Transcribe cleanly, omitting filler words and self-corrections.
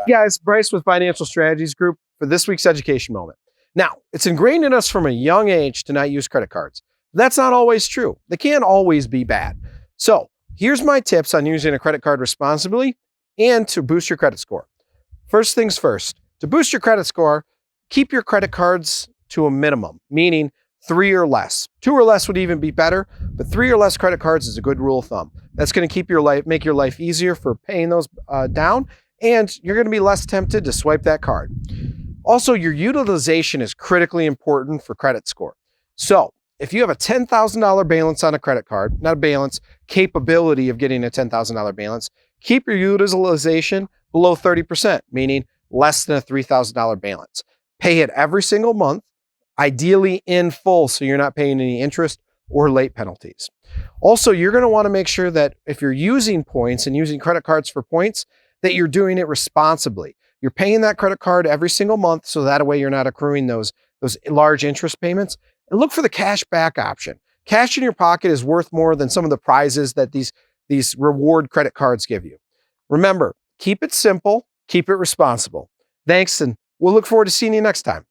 Guys, Brice with Financial Strategies Group for this week's education moment. Now, it's ingrained in us from a young age to not use credit cards. That's not always true. They can't always be bad. So here's my tips on using a credit card responsibly and to boost your credit score. First things first, to boost your credit score, keep your credit cards to a minimum, meaning 3 or less. 2 or less would even be better, but 3 or less credit cards is a good rule of thumb. That's going to keep your life, make your life easier for paying those down, and you're going to be less tempted to swipe that card. Also, your utilization is critically important for credit score. So if you have a $10,000 balance on a credit card, not a balance, capability of getting a $10,000 balance, keep your utilization below 30%, meaning less than a $3,000 balance. Pay it every single month, ideally in full, so you're not paying any interest or late penalties. Also, you're going to want to make sure that if you're using points and using credit cards for points, that you're doing it responsibly. You're paying that credit card every single month, so that way you're not accruing those large interest payments. And look for the cash back option. Cash in your pocket is worth more than some of the prizes that these reward credit cards give you. Remember, keep it simple, keep it responsible. Thanks, and we'll look forward to seeing you next time.